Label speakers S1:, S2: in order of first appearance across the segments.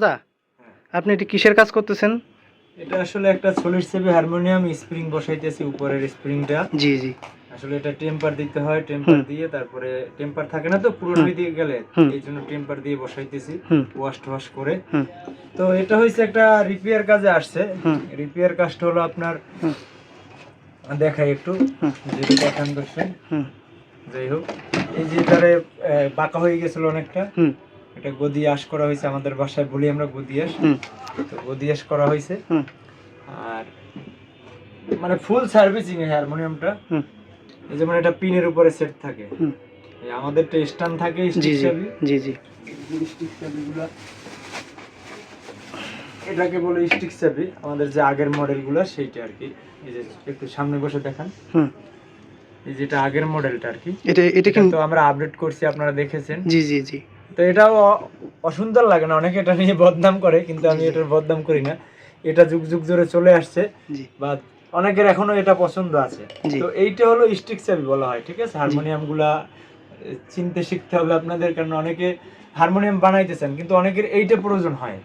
S1: দা, আপনি এটি কিসের কাজ করতেছেন?
S2: এটা আসলে একটা সলিড সেভি হারমোনিয়াম স্প্রিং বসাইতেছি, উপরের স্প্রিংটা।
S1: জি জি।
S2: আসলে এটা টেম্পার দিতে হয়, টেম্পার দিয়ে তারপরে টেম্পার থাকে না তো পুরনো হইতে গেলে, এই জন্য টেম্পার দিয়ে বসাইতেছি ওয়াশ করে। তো এটা হইছে একটা রিপেয়ার কাজে আসছে। রিপেয়ার কাজটা হলো আপনার দেখাই একটু, যদি দেখান দর্শন। যাই হোক, এই যে এটারে বাঁকা হয়ে গেছিল অনেকটা, এটা গদিয়াস করা হয়েছে, আমাদের বাসায় বলি আমরা গদিয়াস। তো গদিয়াস করা হয়েছে, আর মানে ফুল সার্ভিসিং এ হারমোনিয়ামটা। এই যেমন এটা পিনের উপরে সেট থাকে, আমাদের তো স্ট্যান্ড থাকে স্টিক চাবি।
S1: জি জি।
S2: স্টিক চাবিগুলো এটাকে বলে স্টিক চাবি, আমাদের যে আগের মডেলগুলো সেইটা আর কি। এই যে একটু সামনে বসে দেখান, এই যেটা আগের মডেলটা আর কি। এটা কিন্তু আমরা আপডেট করছি, আপনারা দেখেছেন।
S1: জি জি জি।
S2: তো এটাও অসুন্দর লাগে না, অনেকে এটা নিয়ে বদনাম করে, কিন্তু আমি এটার বদনাম করি না। এটা যুগ যুগ ধরে চলে আসছে, বা অনেকের এখনো এটা পছন্দ আছে। তো এইটা হলো স্টিক চাবি বলা হয়, ঠিক আছে। হারমোনিয়াম গুলা চিনতে শিখতে হবে আপনাদের, কারণ অনেকে হারমোনিয়াম বানাইতেছেন কিন্তু অনেকের এইটা প্রয়োজন হয়।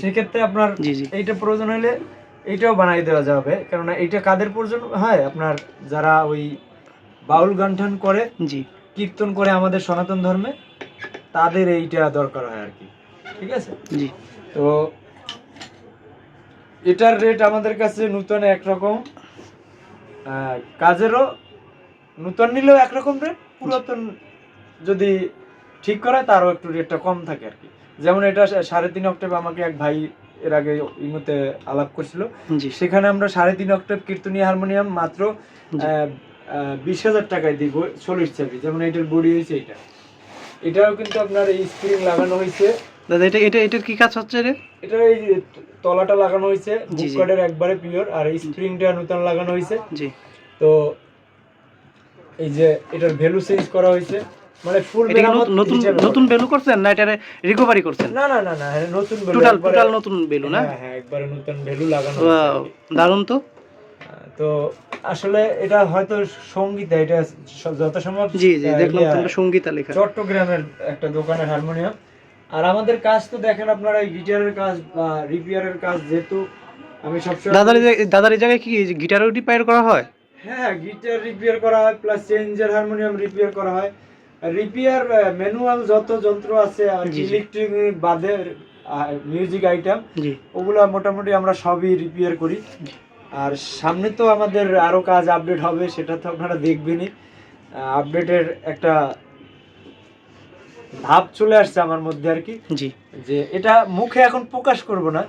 S2: সেক্ষেত্রে আপনার এইটা প্রয়োজন হলে এইটাও বানাই দেওয়া যাবে, কারণ এইটা কাদের প্রয়োজন হয়, আপনার যারা ওই বাউল গান টান করে, কীর্তন করে আমাদের সনাতন ধর্মে, তাদের এইটা দরকার হয় আর কি, ঠিক আছে। তো এটার রেট আমাদের কাছে নতুন একরকম, কাজেরও নতুন নিলেও একরকম রেট, পুরাতন যদি ঠিক করে তারও একটু রেটটা কম থাকে আর কি। যেমন এটা 3.5 অক্টেভ আমাকে এক ভাই এর আগে ইমুতে আলাপ করছিল, সেখানে আমরা 3.5 অক্টেভ কীর্তনীয় হারমোনিয়াম মাত্র 20,000 টাকায় দিব সলিড চাবি। যেমন এটার বডি হয়েছে এইটা, এটাও কিন্তু আপনার এই স্প্রিং লাগানো হয়েছে।
S1: দাদা এটার কি কাজ হচ্ছে রে?
S2: এটা এই তলাটা লাগানো হয়েছে বুক কার্ডের একবারে পিওর, আর এই স্প্রিংটা নতুন লাগানো হয়েছে। তো এই যে এটার ভ্যালু চেঞ্জ করা হয়েছে, মানে ফুল
S1: নতুন ভ্যালু করছেন না এটারে রিকভারি করছেন?
S2: না না না না, নতুন ভ্যালু,
S1: টোটাল নতুন ভ্যালু না?
S2: হ্যাঁ একবারে নতুন ভ্যালু লাগানো হয়েছে।
S1: দারুণ তো।
S2: তো আসলে এটা হয়তো সঙ্গীতা, এটা যত সম্ভব।
S1: জি জি, দেখলাম তো সঙ্গীতা লেখা,
S2: চট্টগ্রামের একটা দোকানের হারমোনিয়াম। আর আমাদের কাজ তো দেখেন আপনারা, গিটারের কাজ বা রিপেয়ারের কাজ, যেহেতু আমি সবসময়
S1: দাদার এই জায়গায় কি গিটারও রিপেয়ার করা হয়?
S2: হ্যাঁ, গিটার রিপেয়ার করা হয়, প্লাস চেঞ্জার হারমোনিয়াম রিপেয়ার করা হয়। রিপেয়ার ম্যানুয়াল যত যন্ত্র আছে আর ইলেকট্রিক বাদে মিউজিক আইটেম, ওগুলা মোটামুটি আমরা সবই রিপেয়ার করি। আর সামনে তো আমাদের আরো কাজ আপডেট হবে, সেটা তো আপনারা দেখবেনই। আপডেটের একটা ভাব চলে আসছে আমার মধ্যে আর কি, যে এটা মুখে এখন প্রকাশ করব না,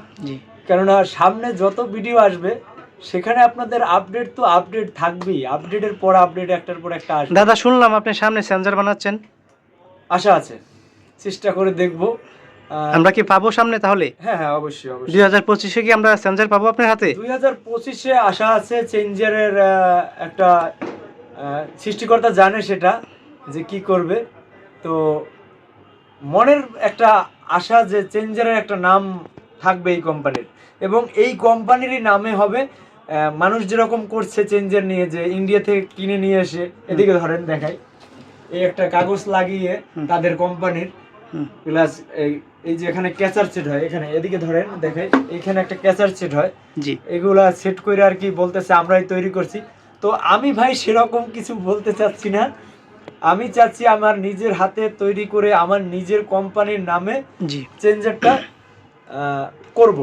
S2: কেননা সামনে যত ভিডিও আসবে সেখানে আপনাদের আপডেট তো আপডেট থাকবেই, আপডেটের পর আপডেট একটার পর একটা আসবে।
S1: দাদা শুনলাম আপনি সামনে সেন্সর বানাচ্ছেন,
S2: আশা আছে, চেষ্টা করে দেখব।
S1: আমরা কি পাবো সামনে তাহলে?
S2: হ্যাঁ হ্যাঁ, অবশ্যই অবশ্যই।
S1: 2025-এ কি আমরা সেন্সর পাবো আপনার হাতে?
S2: 2025-এ আশা আছে। চেঞ্জারের একটা সৃষ্টিকর্তা জানে সেটা যে কি করবে। তো মনের একটা আশা যে চেঞ্জারের একটা নাম থাকবে এই কোম্পানির, এবং এই কোম্পানিরই নামে হবে। মানুষ যেরকম করছে চেঞ্জার নিয়ে, যে ইন্ডিয়া থেকে কিনে নিয়ে এসে, এদিকে ধরেন দেখাই, এই একটা কাগজ লাগিয়ে তাদের কোম্পানির, প্লাস এই যে এখানে ক্যাচার সেট হয়, এখানে এদিকে ধরেন দেখাই, এখানে একটা ক্যাচার সেট হয়, এগুলা সেট করে আর কি বলতেছে আমরাই তৈরি করছি। তো আমি ভাই সেরকম কিছু বলতে চাচ্ছি না, আমি চাচ্ছি আমার নিজের হাতে তৈরি করে আমার নিজের কোম্পানির নামে চেঞ্জারটা করব।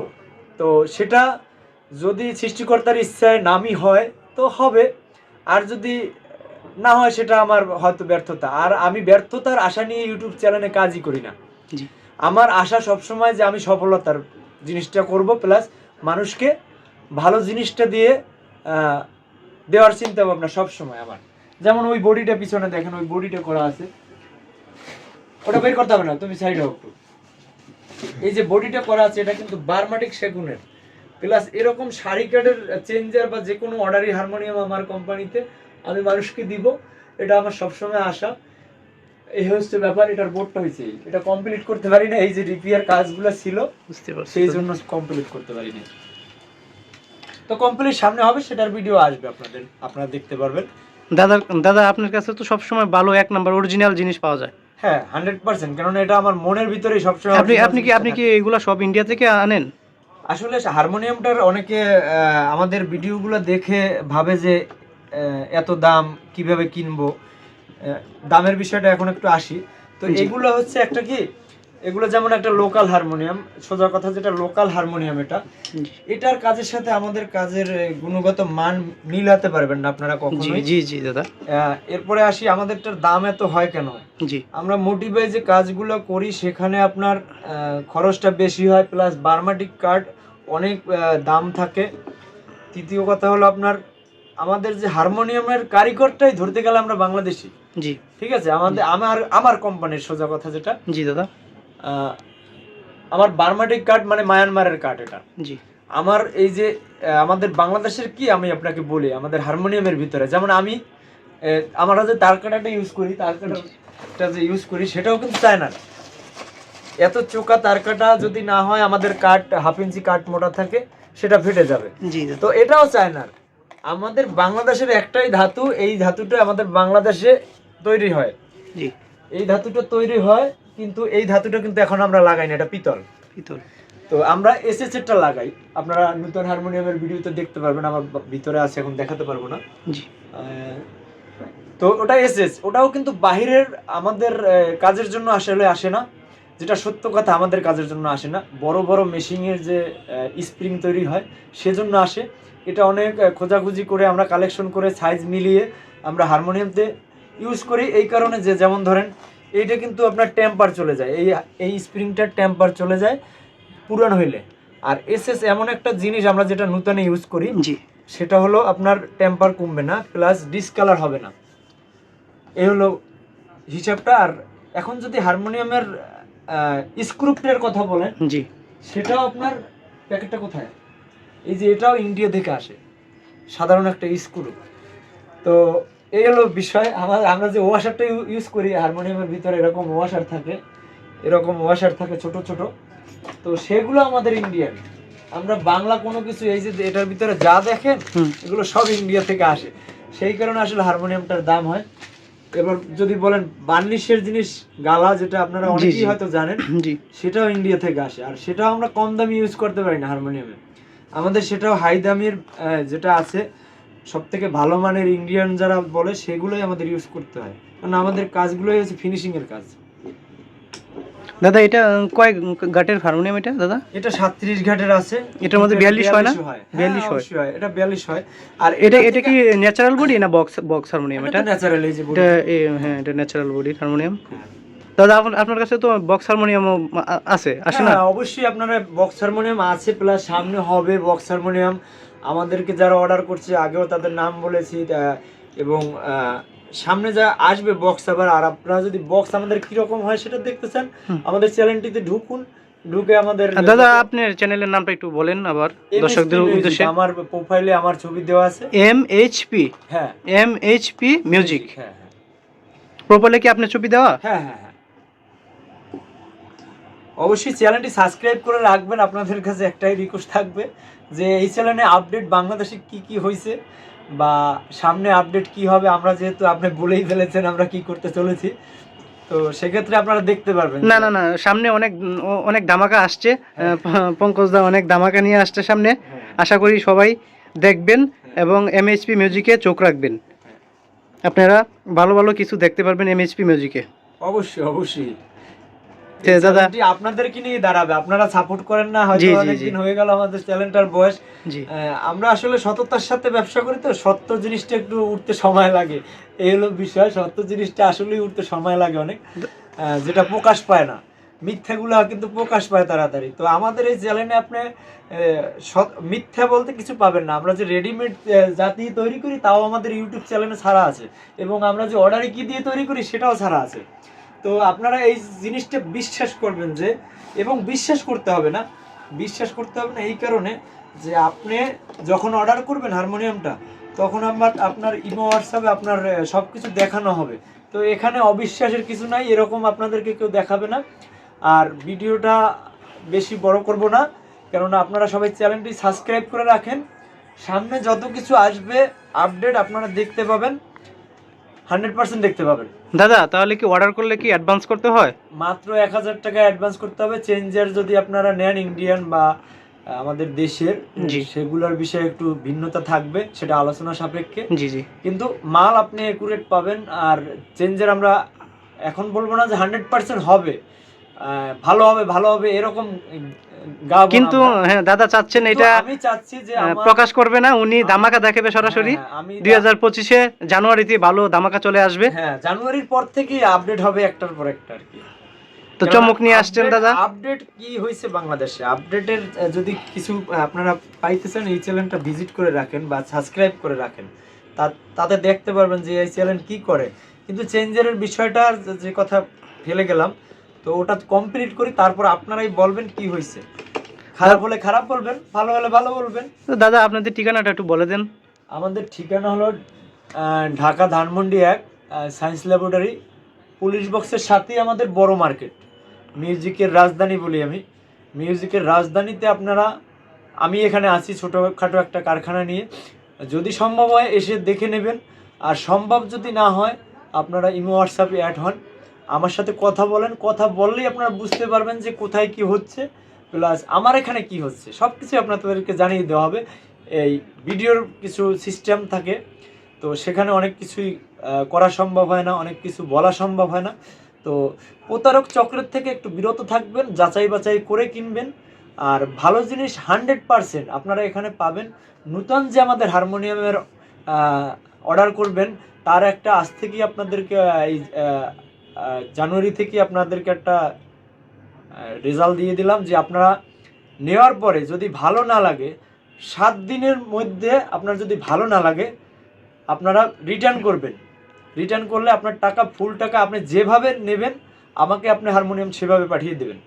S2: তো সেটা যদি সৃষ্টিকর্তার ইচ্ছায় নামই হয় তো হবে, আর যদি না হয় সেটা আমার হয়তো ব্যর্থতা। আর আমি ব্যর্থতার আশা নিয়ে ইউটিউব চ্যানেলে কাজই করি না। আমার আশা সবসময় যে আমি সফলতার জিনিসটা করব, প্লাস মানুষকে ভালো জিনিসটা দিয়ে দেওয়ার চিন্তা ভাবনা সবসময় আমার। যেমন ওই বডিটা পিছনে দেখেন, ওই বডিটা করা আছে, ওটা বের করতে হবে না, তুমি সাইড হোক। এই যে বডিটা করা আছে এটা কিন্তু বার্মাটিক সেগুনের, প্লাস এরকম শাড়ি কাঠের চেঞ্জার বা যে কোনো অর্ডারি হারমোনিয়াম আমার কোম্পানিতে আমি মানুষকে দিব, এটা আমার সবসময় আশা। এই হচ্ছে ব্যাপার। এটার বোর্ডটা হয়েছে, এটা কমপ্লিট করতে পারি না, এই যে রিপেয়ার কাজগুলো ছিল বুঝতে পারছি, সেই জন্য কমপ্লিট করতে পারি না। তো কমপ্লিট সামনে হবে, সেটার ভিডিও আসবে, আপনারা দেখতে পারবেন।
S1: দাদা আপনার কাছে তো সবসময় ভালো 1 নাম্বার অরিজিনাল জিনিস পাওয়া যায়।
S2: হ্যাঁ 100%, কারণ এটা আমার মনের ভিতরেই সবসময়
S1: আপনি কি এগুলা সব ইন্ডিয়া থেকে আনেন?
S2: আসলে হারমোনিয়ামটার অনেকে আমাদের ভিডিওগুলো দেখে ভাবে যে এত দাম কিভাবে কিনবো, দামের বিষয়টা এখন একটু আসি। তো এগুলো হচ্ছে একটা কি, এগুলো যেমন একটা লোকাল হারমোনিয়াম, সোজা কথা যেটা লোকাল হারমোনিয়াম, এটার কাজের সাথে আমাদের কাজের গুণগত মান মিলাতে পারবেন না আপনারা কখনোই।
S1: জি জি দাদা।
S2: এরপরে আসি আমাদেরটার দাম এত হয় কেন।
S1: জি,
S2: আমরা মোটিভে যে কাজগুলো করি সেখানে আপনার খরচটা বেশি হয়, প্লাস বার্মাটিক কার্ড অনেক দাম থাকে। তৃতীয় কথা হলো আপনার আমাদের যে হারমোনিয়ামের কারিগরটাই ধরতে গেলে আমরা বাংলাদেশি।
S1: জি,
S2: ঠিক আছে, আমার কোম্পানির সোজা কথা যেটা,
S1: জি দাদা,
S2: আমার বার্মাটিক কার্ড মানে মায়ানমারের কার্ড এটা।
S1: জি,
S2: আমার এই যে আমাদের বাংলাদেশের কি আমি আপনাকে বলি, আমাদের হারমোনিয়ামের ভিতরে যেমন আমি আমরা যে তার কাটাটা ইউজ করি, তার কাটাটা যে ইউজ করি সেটাও কিন্তু চায়নার। এত চোকা তার কাটা যদি না হয়, আমাদের কাঠ 1/2 ইঞ্চি কাঠ মোটা থাকে, সেটা ফেটে যাবে।
S1: জি,
S2: তো এটাও চায়নার। আমাদের বাংলাদেশের একটাই ধাতু, এই ধাতুটা আমাদের বাংলাদেশে তৈরি হয়।
S1: জি,
S2: এই ধাতুটা তৈরি হয়, কিন্তু এই ধাতুটা কিন্তু এখন আমরা লাগাই না, এটা পিতল।
S1: পিতল।
S2: তো আমরা এসএস এরটা লাগাই, আপনারা নতুন হারমোনিয়ামের ভিডিওতে দেখতে পারবেন, আমার ভিতরে আছে, এখন দেখাতে পারবো না।
S1: জি,
S2: তো ওটা এসএস, ওটাও কিন্তু বাহিরের আমাদের কাজের জন্য আসলে আসে না, যেটা সত্য কথা, আমাদের কাজের জন্য আসে না। বড় বড় মেশিনের যে স্প্রিং তৈরি হয় সেজন্য আসে। এটা অনেক খোঁজাখুঁজি করে আমরা কালেকশন করে সাইজ মিলিয়ে আমরা হারমোনিয়ামতে ইউজ করি। এই কারণে যে যেমন ধরেন এইটা কিন্তু আপনার টেম্পার চলে যায়, এই স্প্রিংটার টেম্পার চলে যায় পুরান হইলে। আর এসএস এমন একটা জিনিস আমরা যেটা নতুন ইউজ করি,
S1: জি,
S2: সেটা হলো আপনার টেম্পার কমবে না, প্লাস ডিসকালার হবে না। এই হলো হিসাবটা। আর এখন যদি হারমোনিয়ামের স্ক্রুপের কথা বলেন,
S1: জি,
S2: সেটাও আপনার প্যাকেটটা কোথায়, এই যে এটাও ইন্ডিয়া থেকে আসে, সাধারণ একটা স্ক্রু। তো এই হলো বিষয়। আমরা যে ওয়াশারটা ইউজ করি হারমোনিয়ামের ভিতরে, এরকম ওয়াশার থাকে, এরকম ওয়াশার থাকে ছোট ছোট, তো সেগুলো আমাদের ইন্ডিয়ান। আমরা বাংলা কোনো কিছু, এই যে এটার ভিতরে যা দেখেন এগুলো সব ইন্ডিয়া থেকে আসে, সেই কারণে আসলে হারমোনিয়ামটার দাম হয়। এবার যদি বলেন বার্নিশের জিনিস, গালা, যেটা আপনারা অনেকেই হয়তো জানেন,
S1: জি,
S2: সেটাও ইন্ডিয়া থেকে আসে। আর সেটাও আমরা কম দামি ইউজ করতে পারি না হারমোনিয়ামে, আমাদের সেটাও হাই দামির যেটা আছে, সব থেকে ভালো মানের ইন্ডিয়ান যারা বলে সেগুলোই আমাদের ইউজ করতে হয়, কারণ আমাদের কাজগুলোই হচ্ছে ফিনিশিংয়ের কাজ।
S1: দাদা এটা কয় ঘাটের হারমোনিয়াম এটা দাদা?
S2: এটা 37 ঘাটের আছে।
S1: এটার মধ্যে 42 হয় না?
S2: 42 হয়, এটা 42 হয়। আর
S1: এটা কি ন্যাচারাল বডি না বক্স হারমোনিয়াম? এটা
S2: ন্যাচারাল, এই যে
S1: এটা হ্যাঁ, এটা ন্যাচারাল বডি হারমোনিয়াম। দাদা আপনার কাছে তো বক্স হারমোনিয়ামও আছে না?
S2: হ্যাঁ অবশ্যই, আপনারা বক্স হারমোনিয়াম আছে, প্লাস সামনে হবে বক্স হারমোনিয়াম। আমাদেরকে যারা অর্ডার করছে আগেও তাদের নাম বলেছি, এবং সামনে যা আসবে বক্স আবার। আর আপনারা যদি বক্স আমাদের কিরকম হয় সেটা দেখতে চান, আমাদের চ্যানেলটিতে ঢুকুন, ঢুকে আমাদের
S1: দাদা আপনার চ্যানেলের নামটা একটু বলেন আবার দর্শকদের উদ্দেশ্যে।
S2: আমার প্রোফাইলে আমার ছবি দেওয়া আছে,
S1: এমএইচপি।
S2: হ্যাঁ,
S1: এমএইচপি মিউজিক।
S2: হ্যাঁ,
S1: প্রোফাইলে কি আপনার ছবি দেওয়া?
S2: হ্যাঁ, হ্যাঁ, হ্যাঁ। অবশ্যই চ্যানেলটি সাবস্ক্রাইব করে রাখবেন। আপনাদের কাছে একটাই রিকোয়েস্ট থাকবে যে এই চ্যানেলে আপডেট বাংলাদেশে কি কি হয়েছে বা সামনে আপডেট কি হবে, আমরা যেহেতু আপনি বলেই ফেলেছেন আমরা কি করতে চলেছি, তো সেক্ষেত্রে আপনারা দেখতে পারবেন।
S1: না না না, সামনে অনেক ধামাকা আসছে। পঙ্কজ দা অনেক ধামাকা নিয়ে আসছে সামনে। আশা করি সবাই দেখবেন এবং এমএইচপি মিউজিকে চোখ রাখবেন। আপনারা ভালো ভালো কিছু দেখতে পারবেন এমএইচপি মিউজিকে।
S2: অবশ্যই অবশ্যই
S1: দাদা
S2: আপনাদেরকে নিয়ে দাঁড়াবে, আপনারা সাপোর্ট করেন না, হয়তো অনেকদিন হয়ে গেল আমাদের চ্যানেলটার বয়স। আমরা আসলে সততার সাথে ব্যবসা করি, তো সত্য জিনিসটা একটু উঠতে সময় লাগে, এই হলো বিষয়। সত্য জিনিসটা আসলেই উঠতে সময় লাগে অনেক, যেটা প্রকাশ পায় না। মিথ্যাগুলো কিন্তু প্রকাশ পায় তাড়াতাড়ি। তো আমাদের এই চ্যানেলে আপনি মিথ্যা বলতে কিছু পাবেন না। আমরা যে রেডিমেড জাতি তৈরি করি তাও আমাদের ইউটিউব চ্যানেলে ছাড়া আছে, এবং আমরা যে অর্ডারে কি দিয়ে তৈরি করি সেটাও ছাড়া আছে। তো আপনারা এই জিনিসটা বিশ্বাস করবেন যে, এবং বিশ্বাস করতে হবে না এই কারণে যে আপনি যখন অর্ডার করবেন হারমোনিয়ামটা, তখন আপনার ইমো হোয়াটসঅ্যাপে আপনার সব কিছু দেখানো হবে। তো এখানে অবিশ্বাসের কিছু নাই, এরকম আপনাদেরকে কেউ দেখাবে না। আর ভিডিওটা বেশি বড় করব না, কেননা আপনারা সবাই চ্যানেলটি সাবস্ক্রাইব করে রাখেন, সামনে যত কিছু আসবে আপডেট আপনারা দেখতে পাবেন। 100% দেখতে পাবেন।
S1: দাদা তাহলে কি অর্ডার করলে কি অ্যাডভান্স করতে হয়?
S2: মাত্র 1000 টাকা অ্যাডভান্স করতে হবে। চেঞ্জার যদি আপনারা নেন ইন্ডিয়ান বা আমাদের দেশের,
S1: জি।
S2: সেগুলোর বিষয়ে একটু ভিন্নতা থাকবে, সেটা আলোচনা সাপেক্ষে।
S1: জি জি
S2: কিন্তু মাল আপনি একুরেট পাবেন। আর চেঞ্জার আমরা এখন বলবো না যে 100% হবে, ভালো হবে এরকম গাবো না
S1: কিন্তু
S2: আমরা।
S1: হ্যাঁ দাদা চাচ্ছেন
S2: কিন্তু
S1: এটা
S2: আমি চাচ্ছি যে আমার
S1: প্রকাশ করবে না, উনি ধামাকা দেখাবে সরাসরি।
S2: হ্যাঁ, আমি
S1: 2025-এ জানুয়ারিতে ভালো ধামাকা চলে আসবে।
S2: হ্যাঁ, জানুয়ারির পর থেকেই আপডেট হবে একটার পর একটা আর কি।
S1: তো চমক নিয়ে আসছেন দাদা।
S2: আপডেট কি হয়েছে বাংলাদেশে, আপডেটের যদি কিছু আপনারা পাইতেছেন, এই চ্যানেলটা ভিজিট করে রাখেন বা সাবস্ক্রাইব করে রাখেন, তাতে দেখতে পারবেন যে এই চ্যানেল কি করে। কিন্তু চেঞ্জারের বিষয়টা যে কথা ফেলে গেলাম, তো ওটা কমপ্লিট করি, তারপর আপনারাই বলবেন কি হয়েছে। খারাপ হলে খারাপ বলবেন, ভালো হলে ভালো বলবেন।
S1: তো দাদা আপনাদের ঠিকানাটা একটু বলে দেন।
S2: আমাদের ঠিকানা হলো Dhaka Dhanmondi 1, science laboratory, police বক্সের সাথেই আমাদের বড় মার্কেট। মিউজিকের রাজধানী বলি আমি। মিউজিকের রাজধানীতে আপনারা, আমি এখানে আছি ছোটোখাটো একটা কারখানা নিয়ে, যদি সম্ভব হয় এসে দেখে নেবেন। আর সম্ভব যদি না হয়, আপনারা ইমো হোয়াটসঅ্যাপে অ্যাড হন, আমার সাথে কথা বলেন। কথা বললেই আপনারা বুঝতে পারবেন যে কোথায় কি হচ্ছে, প্লাস আমার এখানে কি হচ্ছে, সব কিছু আপনাদেরকে জানিয়ে দেওয়া হবে। এই ভিডিওর কিছু সিস্টেম থাকে, তো সেখানে অনেক কিছুই করা সম্ভব হয় না, অনেক কিছু বলা সম্ভব হয় না। তো প্রতারক চক্রের থেকে একটু বিরত থাকবেন, যাচাই বাছাই করে কিনবেন। আর ভালো জিনিস 100% আপনারা এখানে পাবেন। নূতন যে আমাদের হারমোনিয়ামের অর্ডার করবেন, তার একটা আজ থেকেই আপনাদেরকে এই জানুয়ারি থেকে আপনাদেরকে একটা রেজাল্ট দিয়ে দিলাম যে আপনারা নেওয়ার পরে যদি ভালো না লাগে, 7 দিনের মধ্যে আপনার যদি ভালো না লাগে, আপনারা রিটার্ন করবেন। রিটার্ন করলে আপনার টাকা, ফুল টাকা আপনি যেভাবে নেবেন, আমাকে আপনি হারমোনিয়াম সেভাবে পাঠিয়ে দেবেন।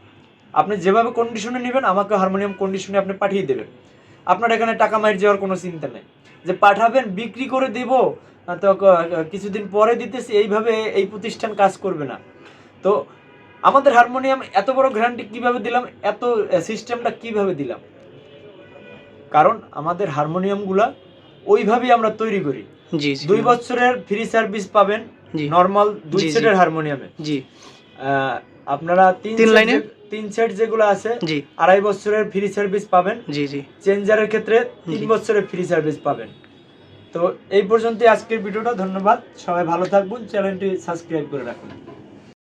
S2: আপনি যেভাবে কন্ডিশনে নেবেন, আমাকে হারমোনিয়াম কন্ডিশনে আপনি পাঠিয়ে দেবেন। আপনার এখানে টাকা মাইর যাওয়ার কোনো চিন্তা নেই যে পাঠাবেন বিক্রি করে দেব, তো কিছুদিন পরে দিতেছি, এইভাবে এই প্রতিষ্ঠান কাজ করবে না। তো আমাদের হারমোনিয়াম এত বড় গ্যারান্টি কিভাবে দিলাম, এত সিস্টেমটা কিভাবে দিলাম, কারণ আমাদের হারমোনিয়ামগুলা ওইভাবেই আমরা তৈরি করি।
S1: জি জি
S2: 2 বছরের ফ্রি সার্ভিস পাবেন
S1: জি
S2: নরমাল 2
S1: জি, জি।
S2: সেটের হারমোনিয়ামে।
S1: জি
S2: আপনারা
S1: তিন
S2: 3
S1: লাইনে?
S2: সেট যেগুলো আছে,
S1: জি
S2: 2.5 বছরের ফ্রি সার্ভিস পাবেন।
S1: জি জি
S2: চেঞ্জারের ক্ষেত্রে 3
S1: জি।
S2: বছরের ফ্রি সার্ভিস পাবেন। তো এই পর্যন্তই আজকের ভিডিওটা। ধন্যবাদ, সবাই ভালো থাকবেন, চ্যানেলটি সাবস্ক্রাইব করে রাখুন।